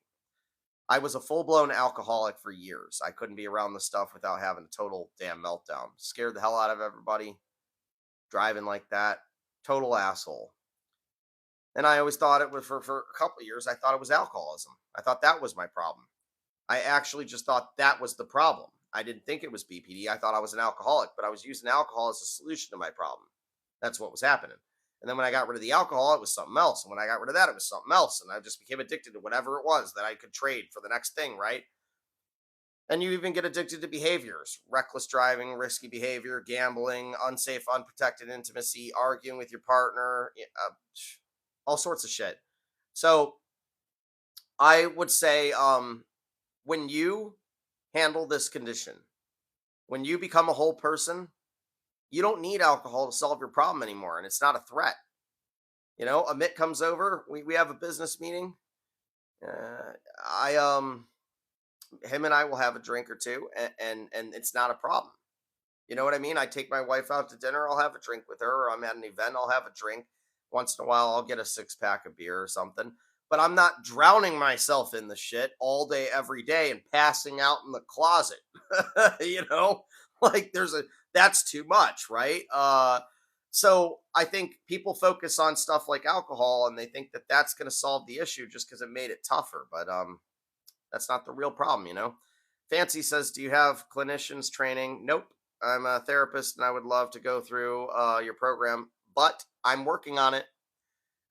I was a full blown alcoholic for years. I couldn't be around the stuff without having a total damn meltdown. Scared the hell out of everybody. Driving like that. Total asshole. And I always thought it was for a couple of years, I thought it was alcoholism. I thought that was my problem. I actually just thought that was the problem. I didn't think it was BPD. I thought I was an alcoholic, but I was using alcohol as a solution to my problem. That's what was happening. And then when I got rid of the alcohol, it was something else. And when I got rid of that, it was something else. And I just became addicted to whatever it was that I could trade for the next thing, right? And you even get addicted to behaviors: reckless driving, risky behavior, gambling, unsafe, unprotected intimacy, arguing with your partner, all sorts of shit. So I would say, when you handle this condition, when you become a whole person, you don't need alcohol to solve your problem anymore. And it's not a threat. Amit comes over, we have a business meeting. I him and I will have a drink or two, and it's not a problem. You know what I mean? I take my wife out to dinner, I'll have a drink with her, or I'm at an event, I'll have a drink. Once in a while, I'll get a 6-pack of beer or something. But I'm not drowning myself in the shit all day, every day, and passing out in the closet. you know, like that's too much, right? So I think people focus on stuff like alcohol, and they think that that's going to solve the issue just because it made it tougher. But that's not the real problem. Fancy says, do you have clinicians training? Nope. I'm a therapist and I would love to go through your program, but I'm working on it.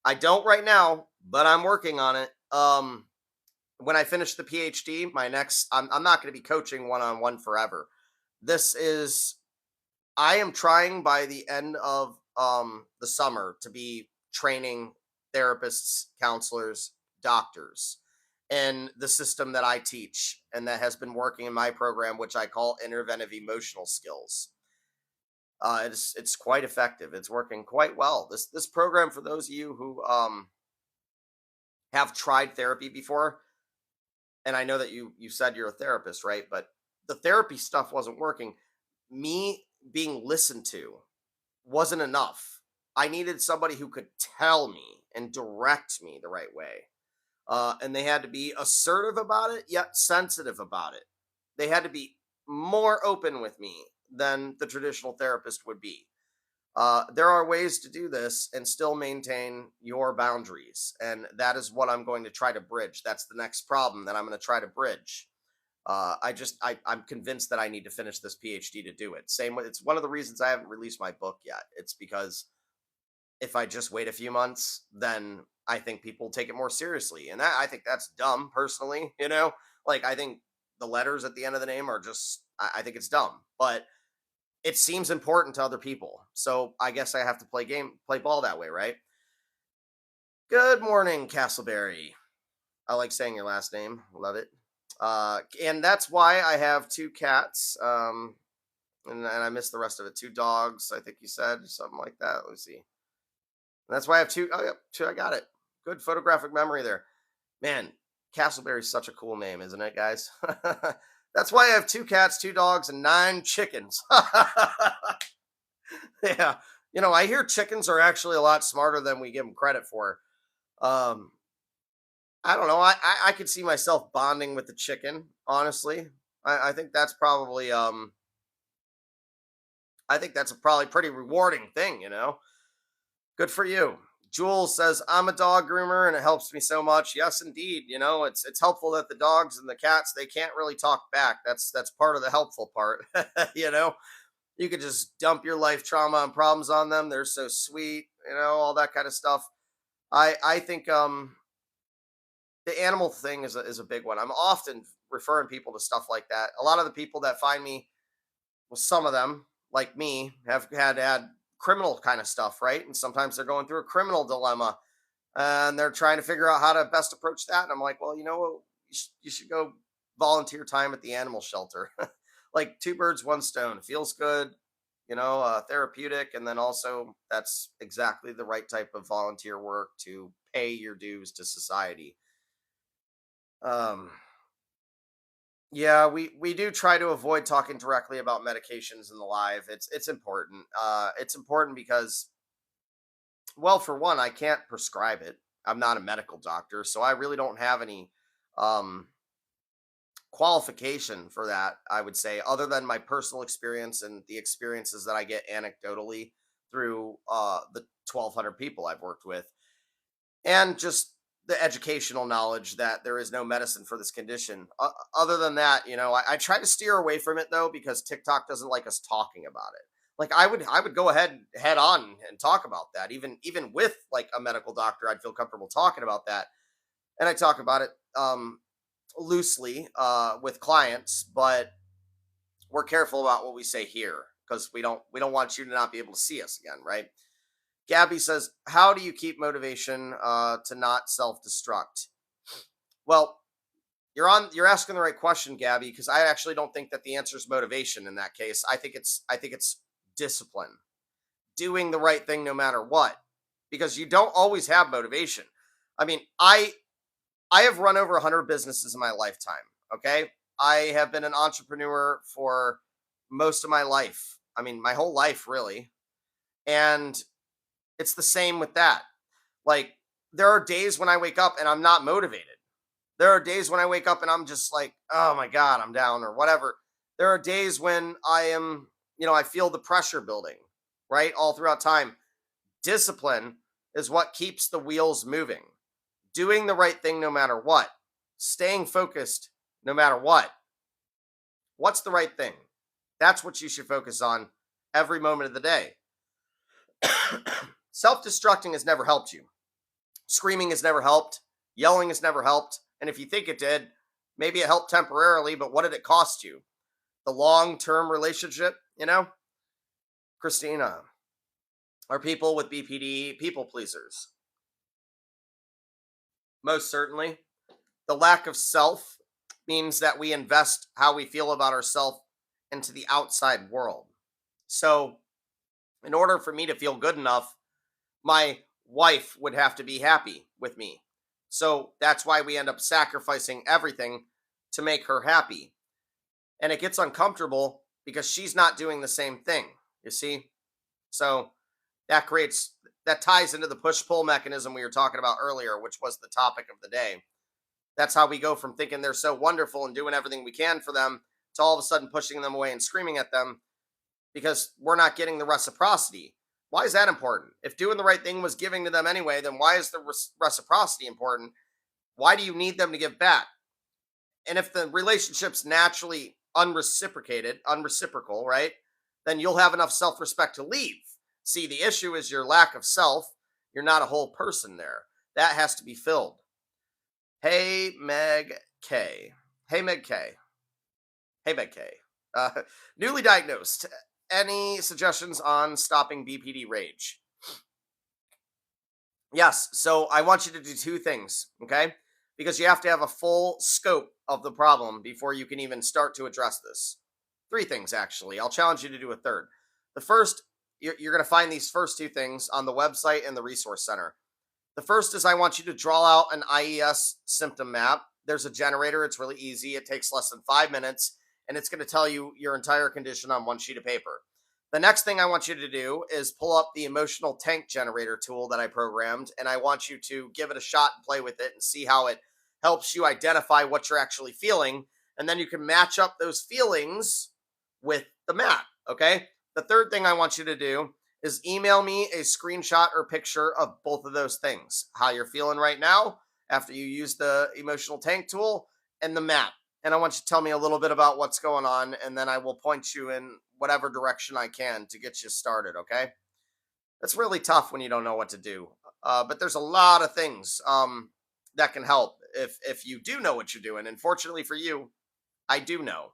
I don't right now, but I'm working on it. When I finish the PhD, I'm not going to be coaching one-on-one forever. I am trying by the end of the summer to be training therapists, counselors, doctors, and the system that I teach and that has been working in my program, which I call interventive emotional skills. It's quite effective. It's working quite well. This program, for those of you who have tried therapy before, and I know that you said you're a therapist, right? But the therapy stuff wasn't working. Me being listened to wasn't enough. I needed somebody who could tell me and direct me the right way. And they had to be assertive about it, yet sensitive about it. They had to be more open with me than the traditional therapist would be. There are ways to do this and still maintain your boundaries. And that is what I'm going to try to bridge. That's the next problem that I'm going to try to bridge. I'm convinced that I need to finish this PhD to do it. It's one of the reasons I haven't released my book yet. It's because if I just wait a few months, then I think people take it more seriously. And I think that's dumb, personally. Like, I think the letters at the end of the name are just, I think it's dumb. But it seems important to other people. So I guess I have to play ball that way, right? Good morning, Castleberry. I like saying your last name. Love it. And that's why I have 2 cats. And I missed the rest of it. 2 dogs, I think you said, something like that. Let's see. That's why I have two. Oh, yep, two. I got it. Good photographic memory there. Man, Castleberry's such a cool name, isn't it, guys? That's why I have 2 cats, 2 dogs, and 9 chickens. Yeah. I hear chickens are actually a lot smarter than we give them credit for. Um, I don't know. I could see myself bonding with the chicken, honestly. I think that's probably I think that's a probably pretty rewarding thing. Good for you. Jules says, I'm a dog groomer and it helps me so much. Yes, indeed. It's helpful that the dogs and the cats, they can't really talk back. That's part of the helpful part. you know, you could just dump your life trauma and problems on them. They're so sweet, all that kind of stuff. I think the animal thing is a big one. I'm often referring people to stuff like that. A lot of the people that find me, well, some of them, like me, have had criminal kind of stuff, right? And sometimes they're going through a criminal dilemma and they're trying to figure out how to best approach that. And I'm like, well, you should go volunteer time at the animal shelter. Like 2 birds, 1 stone. Feels good, therapeutic. And then also, that's exactly the right type of volunteer work to pay your dues to society. Um, yeah, we do try to avoid talking directly about medications in the live. It's important. It's important because, well, for one, I can't prescribe it. I'm not a medical doctor, so I really don't have any um qualification for that, I would say, other than my personal experience and the experiences that I get anecdotally through the 1,200 people I've worked with, and just the educational knowledge that there is no medicine for this condition. Other than that, I try to steer away from it though because TikTok doesn't like us talking about it. Like I would go ahead head on and talk about that, even with like a medical doctor. I'd feel comfortable talking about that, and I talk about it loosely with clients, but we're careful about what we say here because we don't want you to not be able to see us again, right? Gabby says, "How do you keep motivation to not self-destruct?" Well, you're asking the right question, Gabby, because I actually don't think that the answer is motivation in that case. I think it's discipline, doing the right thing no matter what, because you don't always have motivation. I mean, I have run over 100 businesses in my lifetime. Okay, I have been an entrepreneur for most of my life. I mean, my whole life, really, and it's the same with that. Like, there are days when I wake up and I'm not motivated. There are days when I wake up and I'm just like, oh my God, I'm down or whatever. There are days when I feel the pressure building, right? All throughout time. Discipline is what keeps the wheels moving. Doing the right thing no matter what. Staying focused no matter what. What's the right thing? That's what you should focus on every moment of the day. Self-destructing has never helped you. Screaming has never helped. Yelling has never helped. And if you think it did, maybe it helped temporarily, but what did it cost you? The long-term relationship. Christina, are people with BPD people pleasers? Most certainly. The lack of self means that we invest how we feel about ourselves into the outside world. So, in order for me to feel good enough, my wife would have to be happy with me. So that's why we end up sacrificing everything to make her happy. And it gets uncomfortable because she's not doing the same thing, you see? So that ties into the push-pull mechanism we were talking about earlier, which was the topic of the day. That's how we go from thinking they're so wonderful and doing everything we can for them to all of a sudden pushing them away and screaming at them because we're not getting the reciprocity. Why is that important? If doing the right thing was giving to them anyway, then why is the reciprocity important? Why do you need them to give back? And if the relationship's naturally unreciprocal, right? Then you'll have enough self-respect to leave. See, the issue is your lack of self. You're not a whole person there. That has to be filled. Hey, Meg K. Hey, Meg K. Hey, Meg K. Newly diagnosed. Any suggestions on stopping BPD rage? Yes. So I want you to do 2 things, okay? Because you have to have a full scope of the problem before you can even start to address this. 3 things, actually. I'll challenge you to do a third. The first you're going to find these first two things on the website and the resource center. The first is I want you to draw out an IES symptom map. There's a generator. It's really easy. It takes less than 5 minutes, and it's going to tell you your entire condition on one sheet of paper. The next thing I want you to do is pull up the emotional tank generator tool that I programmed, and I want you to give it a shot and play with it and see how it helps you identify what you're actually feeling. And then you can match up those feelings with the map, okay? The third thing I want you to do is email me a screenshot or picture of both of those things, how you're feeling right now after you use the emotional tank tool and the map. And I want you to tell me a little bit about what's going on, and then I will point you in whatever direction I can to get you started, okay? It's really tough when you don't know what to do. But there's a lot of things that can help if you do know what you're doing. And fortunately for you, I do know.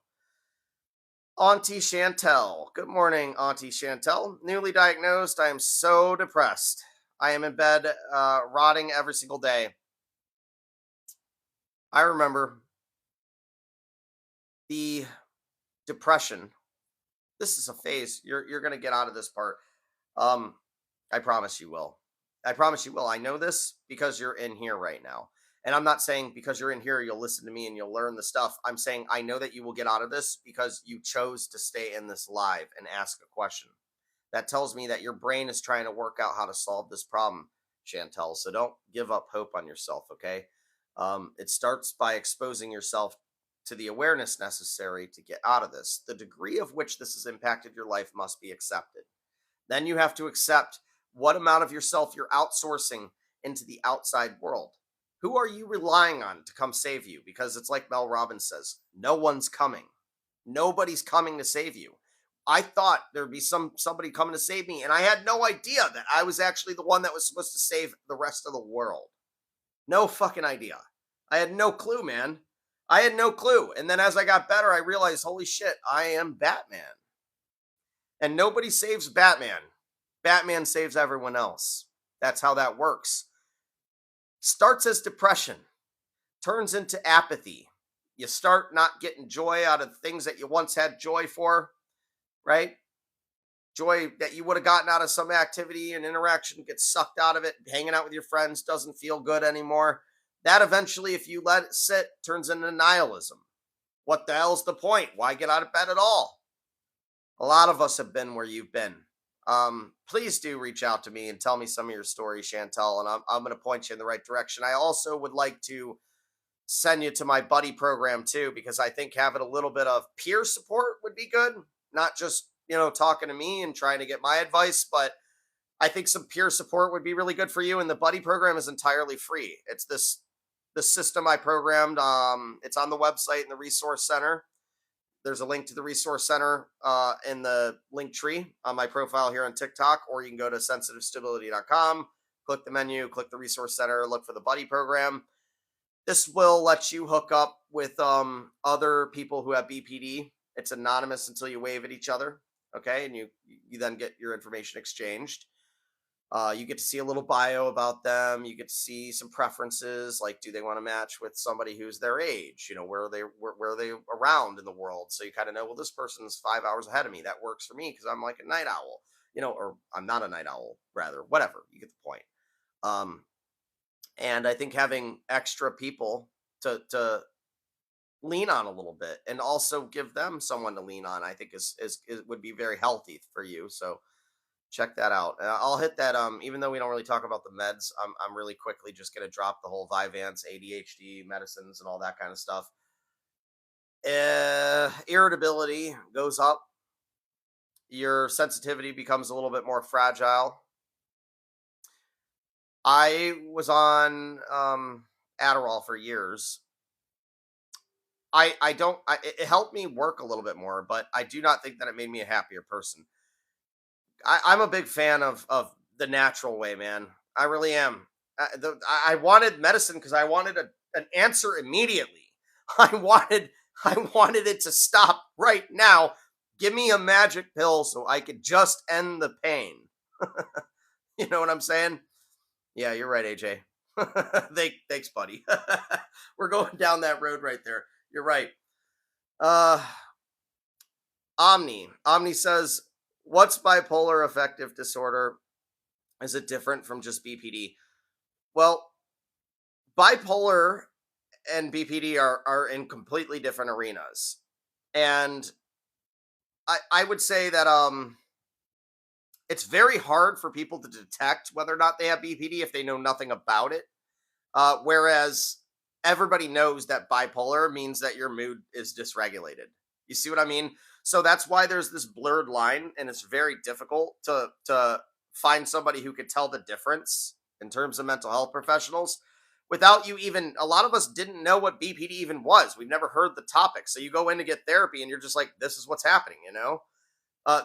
Auntie Chantel. Good morning, Auntie Chantel. Newly diagnosed. I am so depressed. I am in bed, rotting every single day. I remember the depression. This is a phase. You're going to get out of this part. I promise you will. I promise you will. I know this because you're in here right now. And I'm not saying because you're in here, you'll listen to me and you'll learn the stuff. I'm saying I know that you will get out of this because you chose to stay in this live and ask a question. That tells me that your brain is trying to work out how to solve this problem, Chantel. So don't give up hope on yourself, okay? It starts by exposing yourself to the awareness necessary to get out of this. The degree of which this has impacted your life must be accepted. Then you have to accept what amount of yourself you're outsourcing into the outside world. Who are you relying on to come save you? Because it's like Mel Robbins says, no one's coming. Nobody's coming to save you. I thought there'd be somebody coming to save me, and I had no idea that I was actually the one that was supposed to save the rest of the world. No fucking idea. I had no clue, man. I had no clue. And then as I got better, I realized, holy shit, I am Batman. And nobody saves Batman. Batman saves everyone else. That's how that works. Starts as depression, turns into apathy. You start not getting joy out of things that you once had joy for, right? Joy that you would have gotten out of some activity and interaction gets sucked out of it. Hanging out with your friends doesn't feel good anymore. That eventually, if you let it sit, turns into nihilism. What the hell's the point? Why get out of bed at all? A lot of us have been where you've been. Please do reach out to me and tell me some of your stories, Chantel, and I'm going to point you in the right direction. I also would like to send you to my buddy program too, because I think having a little bit of peer support would be good. Not just, talking to me and trying to get my advice, but I think some peer support would be really good for you. And the buddy program is entirely free. It's the system I programmed. It's on the website in the resource center. There's a link to the resource center in the link tree on my profile here on TikTok, or you can go to sensitivestability.com, click the menu, click the resource center, look for the buddy program. This will let you hook up with other people who have BPD. It's anonymous until you wave at each other, okay? And you then get your information exchanged. You get to see a little bio about them. You get to see some preferences, like do they want to match with somebody who's their age? Where are they around in the world? So you kind of know, well, this person's 5 hours ahead of me. That works for me because I'm like a night owl, or I'm not a night owl, rather. Whatever, you get the point. And I think having extra people to lean on a little bit, and also give them someone to lean on, I think is would be very healthy for you. So check that out. I'll hit that. Even though we don't really talk about the meds, I'm really quickly just going to drop the whole Vyvanse, ADHD medicines and all that kind of stuff. Irritability goes up. Your sensitivity becomes a little bit more fragile. I was on Adderall for years. It helped me work a little bit more, but I do not think that it made me a happier person. I'm a big fan of the natural way, man. I really am. I wanted medicine because I wanted an answer immediately. I wanted it to stop right now. Give me a magic pill so I could just end the pain. You know what I'm saying? Yeah, you're right, AJ. Thanks, buddy. We're going down that road right there. You're right. Omni says, What's bipolar affective disorder? Is it different from just BPD? Well, bipolar and BPD are in completely different arenas. And I would say that it's very hard for people to detect whether or not they have BPD if they know nothing about it. Whereas everybody knows that bipolar means that your mood is dysregulated. You see what I mean? So that's why there's this blurred line, and it's very difficult to find somebody who could tell the difference in terms of mental health professionals without you even. A lot of us didn't know what BPD even was. We've never heard the topic. So you go in to get therapy, and you're just like, "This is what's happening," you know.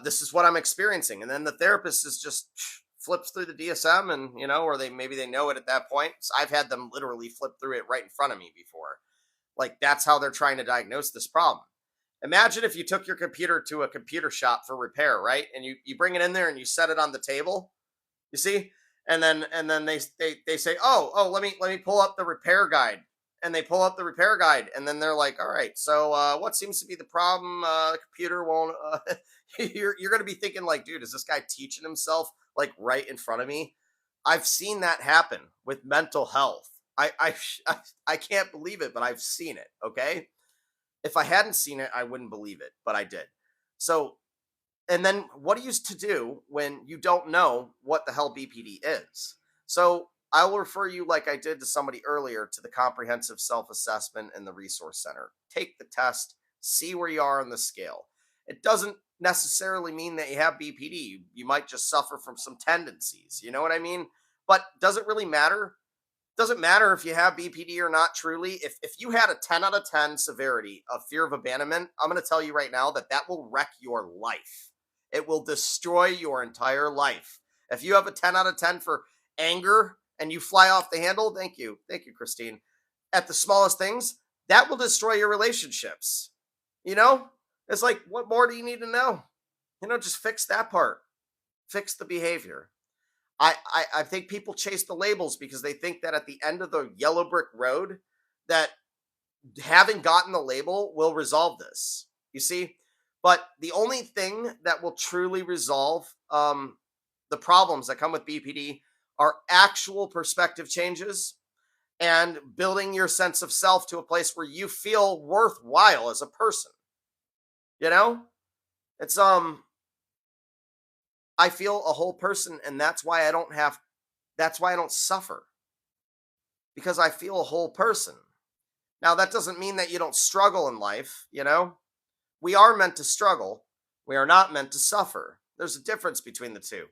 This is what I'm experiencing. And then the therapist is just flips through the DSM and, or maybe they know it at that point. So I've had them literally flip through it right in front of me before. Like that's how they're trying to diagnose this problem. Imagine if you took your computer to a computer shop for repair, right? And you bring it in there and you set it on the table, you see? And then they say, "Oh, let me pull up the repair guide." And they pull up the repair guide and then they're like, "All right, so what seems to be the problem? The computer won't you're going to be thinking like, "Dude, is this guy teaching himself like right in front of me?" I've seen that happen with mental health. I can't believe it, but I've seen it, okay? If I hadn't seen it, I wouldn't believe it, but I did. So, and then what are you to do when you don't know what the hell BPD is? So I'll refer you, like I did to somebody earlier, to the comprehensive self assessment and the resource center. Take the test, see where you are on the scale. It doesn't necessarily mean that you have BPD. You might just suffer from some tendencies. You know what I mean? But does it really matter? Doesn't matter if you have BPD or not, truly. If you had a 10 out of 10 severity of fear of abandonment, I'm going to tell you right now that that will wreck your life. It will destroy your entire life. If you have a 10 out of 10 for anger and you fly off the handle, thank you. Thank you, Christine. At the smallest things, that will destroy your relationships. You know, it's like, what more do you need to know? Just fix that part, fix the behavior. I think people chase the labels because they think that at the end of the yellow brick road, that having gotten the label will resolve this. You see, but the only thing that will truly resolve the problems that come with BPD are actual perspective changes and building your sense of self to a place where you feel worthwhile as a person. You know, it's I feel a whole person, and that's why I don't suffer, because I feel a whole person. Now, that doesn't mean that you don't struggle in life, you know? We are meant to struggle. We are not meant to suffer. There's a difference between the two.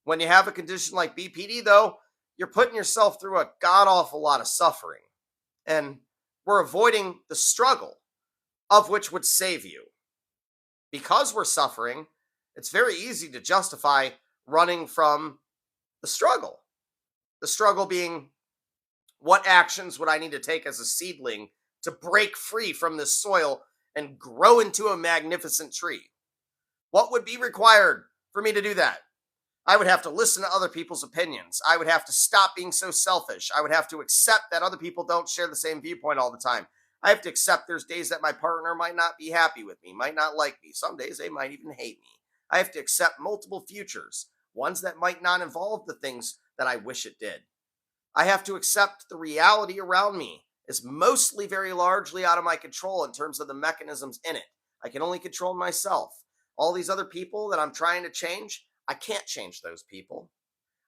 When you have a condition like BPD, though, you're putting yourself through a god awful lot of suffering. And we're avoiding the struggle, of which would save you. Because we're suffering, it's very easy to justify running from the struggle. The struggle being, what actions would I need to take as a seedling to break free from this soil and grow into a magnificent tree? What would be required for me to do that? I would have to listen to other people's opinions. I would have to stop being so selfish. I would have to accept that other people don't share the same viewpoint all the time. I have to accept there's days that my partner might not be happy with me, might not like me. Some days they might even hate me. I have to accept multiple futures, ones that might not involve the things that I wish it did. I have to accept the reality around me is mostly very largely out of my control in terms of the mechanisms in it. I can only control myself. All these other people that I'm trying to change, I can't change those people.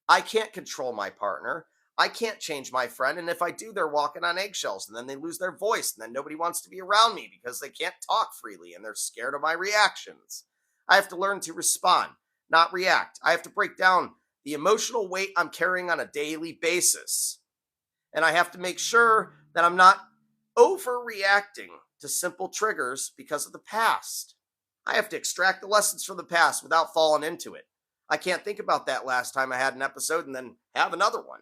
I can't control my partner. I can't change my friend. And if I do, they're walking on eggshells and then they lose their voice. And then nobody wants to be around me because they can't talk freely and they're scared of my reactions. I have to learn to respond, not react. I have to break down the emotional weight I'm carrying on a daily basis. And I have to make sure that I'm not overreacting to simple triggers because of the past. I have to extract the lessons from the past without falling into it. I can't think about that last time I had an episode and then have another one.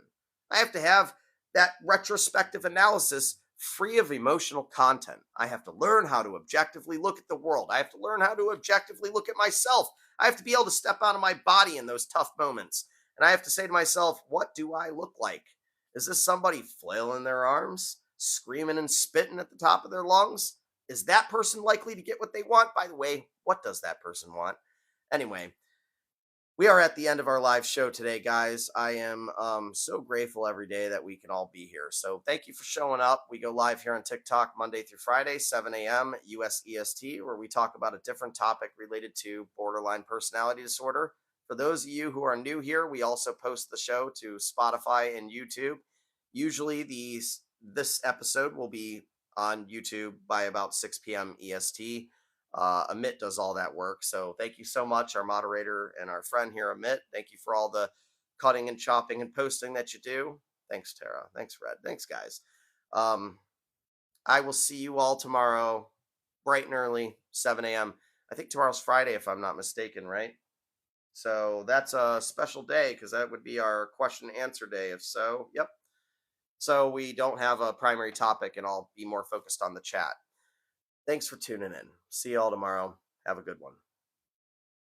I have to have that retrospective analysis free of emotional content. I have to learn how to objectively look at the world. I have to learn how to objectively look at myself. I have to be able to step out of my body in those tough moments. And I have to say to myself, what do I look like? Is this somebody flailing their arms, screaming and spitting at the top of their lungs? Is that person likely to get what they want? By the way, what does that person want? Anyway, We are at the end of our live show today, guys. I am so grateful every day that we can all be here. So thank you for showing up. We go live here on TikTok Monday through Friday, 7 a.m. US EST, where we talk about a different topic related to borderline personality disorder. For those of you who are new here, we also post the show to Spotify and YouTube. Usually this episode will be on YouTube by about 6 p.m. EST. Amit does all that work. So thank you so much, our moderator and our friend here, Amit. Thank you for all the cutting and chopping and posting that you do. Thanks, Tara. Thanks, Fred. Thanks, guys. Um, I will see you all tomorrow, bright and early, 7 a.m. I think tomorrow's Friday, if I'm not mistaken, right? So that's a special day because that would be our question and answer day. If so, yep. So we don't have a primary topic and I'll be more focused on the chat. Thanks for tuning in. See you all tomorrow. Have a good one.